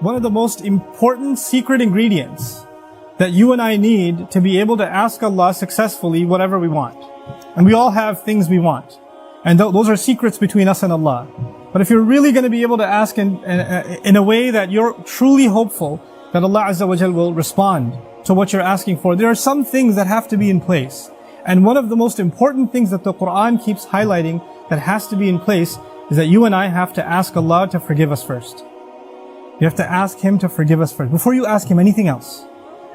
one of the most important secret ingredients that you and I need to be able to ask Allah successfully whatever we want. And we all have things we want. And those are secrets between us and Allah. But if you're really going to be able to ask in a way that you're truly hopeful that Allah Azza wa Jal will respond to what you're asking for, there are some things that have to be in place. And one of the most important things that the Quran keeps highlighting that has to be in place is that you and I have to ask Allah to forgive us first. You have to ask Him to forgive us first. Before you ask Him anything else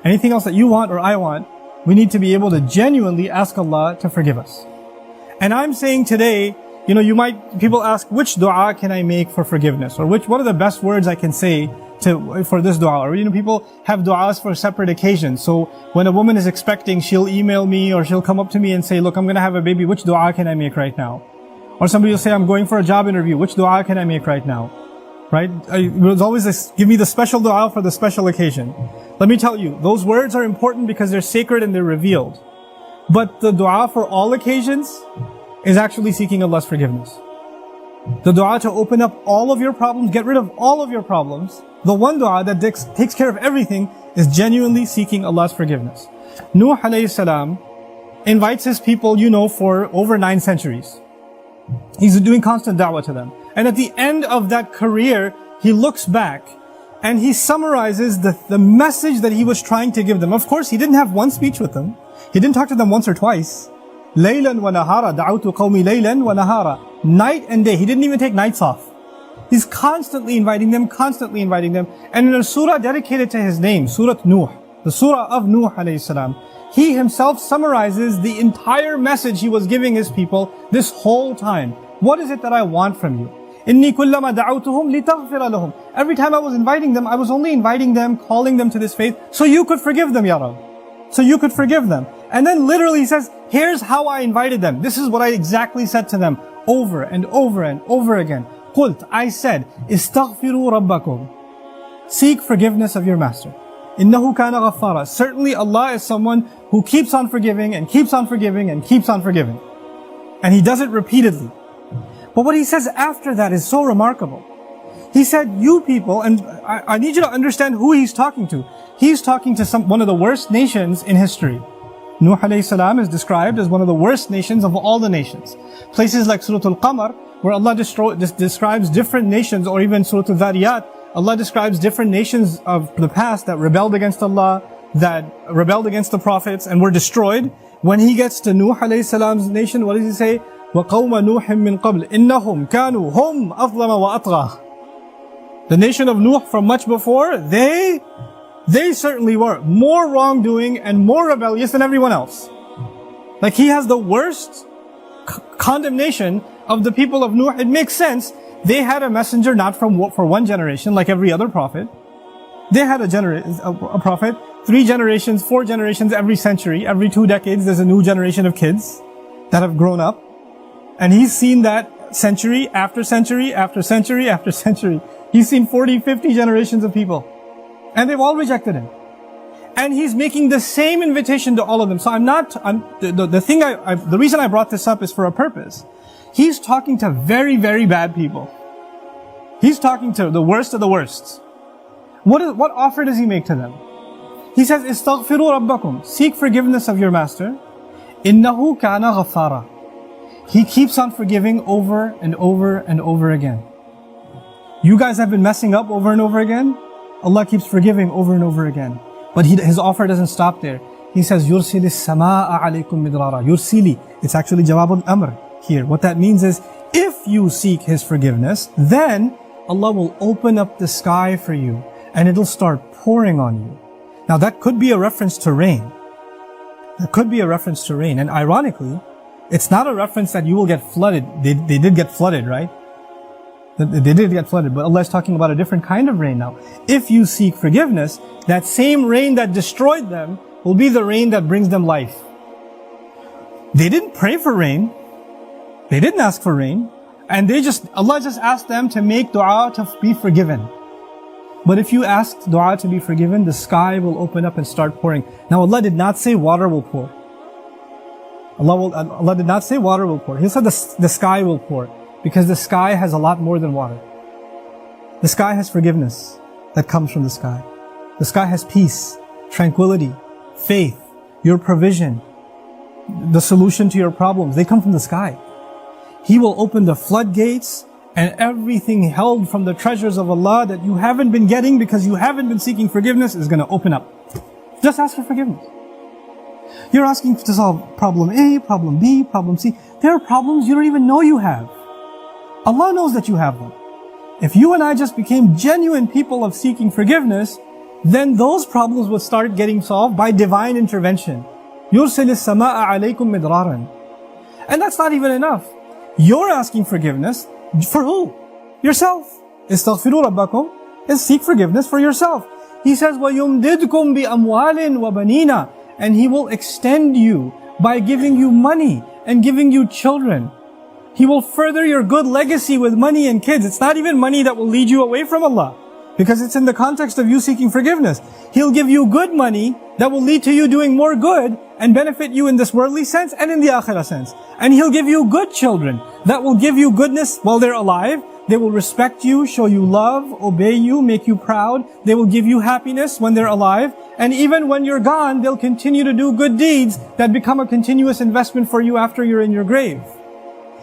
that you want or I want, we need to be able to genuinely ask Allah to forgive us. And I'm saying today, people ask, which dua can I make for forgiveness? Or what are the best words I can say for this dua? Or, people have duas for separate occasions. So when a woman is expecting, she'll email me or she'll come up to me and say, look, I'm going to have a baby. Which dua can I make right now? Or somebody will say, I'm going for a job interview. Which dua can I make right now? Right? There's always this, give me the special dua for the special occasion. Let me tell you, those words are important because they're sacred and they're revealed. But the dua for all occasions is actually seeking Allah's forgiveness. The dua to open up all of your problems, get rid of all of your problems. The one dua that takes care of everything is genuinely seeking Allah's forgiveness. Nuh alayhi salam invites his people, for over 9 centuries. He's doing constant da'wah to them. And at the end of that career, he looks back and he summarizes the message that he was trying to give them. Of course, he didn't have one speech with them. He didn't talk to them once or twice. Laylan wa nahara, da'awtu qawmi laylan wa nahara. Night and day. He didn't even take nights off. He's constantly inviting them. And in a surah dedicated to his name, Surah Nuh, the surah of Nuh alayhi salam, he himself summarizes the entire message he was giving his people this whole time. What is it that I want from you? Inni kullama da'awtuhum litaghfira lahum. Every time I was inviting them, I was only inviting them, calling them to this faith, so you could forgive them, Ya Rabb. So you could forgive them. And then literally he says, here's how I invited them. This is what I exactly said to them over and over and over again. Qult, I said, istaghfiru rabbakum. Seek forgiveness of your master. Innahu kana ghaffara. Certainly Allah is someone who keeps on forgiving and keeps on forgiving and keeps on forgiving. And He does it repeatedly. But what He says after that is so remarkable. He said, you people, and I need you to understand who He's talking to. He's talking to one of the worst nations in history. Nuh alayhi salam is described as one of the worst nations of all the nations. Places like Surah Al-Qamar, where Allah describes different nations, or even Surah Al-Dhariyat, Allah describes different nations of the past that rebelled against Allah, that rebelled against the prophets and were destroyed. When He gets to Nuh alayhi salam's nation, what does He say? وَقَوْمَ نُوحٍ مِّن قَبْلِ إِنَّهُمْ كَانُوا هُمْ أَظْلَمَ وَأَطْغَى. The nation of Nuh from much before, they certainly were more wrongdoing and more rebellious than everyone else. Like He has the worst condemnation of the people of Nuh. It makes sense. They had a messenger not for one generation like every other prophet. They had a prophet 3 generations, 4 generations every century. Every 2 decades there's a new generation of kids that have grown up. And he's seen that century after century after century after century. He's seen 40, 50 generations of people. And they've all rejected Him. And He's making the same invitation to all of them. So the reason I brought this up is for a purpose. He's talking to very, very bad people. He's talking to the worst of the worst. What offer does He make to them? He says, istaghfiru rabbakum. Seek forgiveness of your master. Innahu kana ghaffara. He keeps on forgiving over and over and over again. You guys have been messing up over and over again. Allah keeps forgiving over and over again. But His offer doesn't stop there. He says, يُرْسِلِ السَّمَاءَ عَلَيْكُمْ مِدْرَارًا. Yursili. It's actually Jawab al-Amr here. What that means is, if you seek His forgiveness, then Allah will open up the sky for you and it'll start pouring on you. Now that could be a reference to rain. And ironically, it's not a reference that you will get flooded. They did get flooded, right? They did get flooded, but Allah is talking about a different kind of rain now. If you seek forgiveness, that same rain that destroyed them will be the rain that brings them life. They didn't pray for rain. They didn't ask for rain. And Allah just asked them to make dua to be forgiven. But if you ask dua to be forgiven, the sky will open up and start pouring. Now Allah did not say water will pour. Allah did not say water will pour. He said the sky will pour. Because the sky has a lot more than water. The sky has forgiveness. that comes from the sky. The sky has peace, tranquility, faith, your provision, the solution to your problems. They come from the sky. He will open the floodgates, and everything held from the treasures of Allah that you haven't been getting because you haven't been seeking forgiveness is going to open up. Just ask for forgiveness. You're asking to solve problem A, problem B, problem C. There are problems you don't even know you have. Allah knows that you have them. If you and I just became genuine people of seeking forgiveness, then those problems will start getting solved by divine intervention. يُرْسِلِ السَّمَاءَ عَلَيْكُمْ مِدْرَارًا. And that's not even enough. You're asking forgiveness for who? Yourself. اسْتَغْفِرُوا رَبَّكُمْ is seek forgiveness for yourself. He says, وَيُمْدِدْكُمْ بِأَمْوَالٍ وَبَنِينَ. And He will extend you by giving you money and giving you children. He will further your good legacy with money and kids. It's not even money that will lead you away from Allah, because it's in the context of you seeking forgiveness. He'll give you good money that will lead to you doing more good and benefit you in this worldly sense and in the akhirah sense. And He'll give you good children that will give you goodness while they're alive. They will respect you, show you love, obey you, make you proud. They will give you happiness when they're alive. And even when you're gone, they'll continue to do good deeds that become a continuous investment for you after you're in your grave.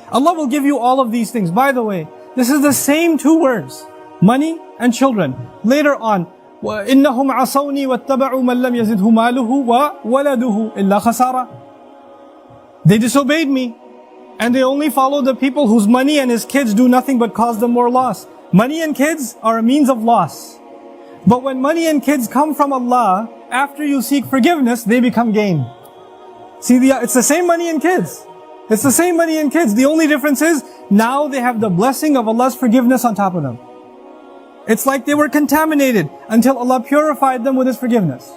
Allah will give you all of these things. By the way, this is the same two words, money and children. Later on, وَإِنَّهُمْ عَصَوْنِي وَاتَّبَعُوا مَنْ لَمْ يَزِدْهُ مَالُهُ وَوَلَدُهُ إِلَّا خَسَارًا. They disobeyed me, and they only followed the people whose money and his kids do nothing but cause them more loss. Money and kids are a means of loss. But when money and kids come from Allah, after you seek forgiveness, they become gain. See, it's the same money and kids. It's the same money and kids. The only difference is, now they have the blessing of Allah's forgiveness on top of them. It's like they were contaminated until Allah purified them with His forgiveness.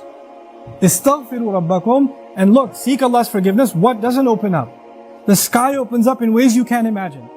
Istaghfiru rabbakum. And look, seek Allah's forgiveness. What doesn't open up? The sky opens up in ways you can't imagine.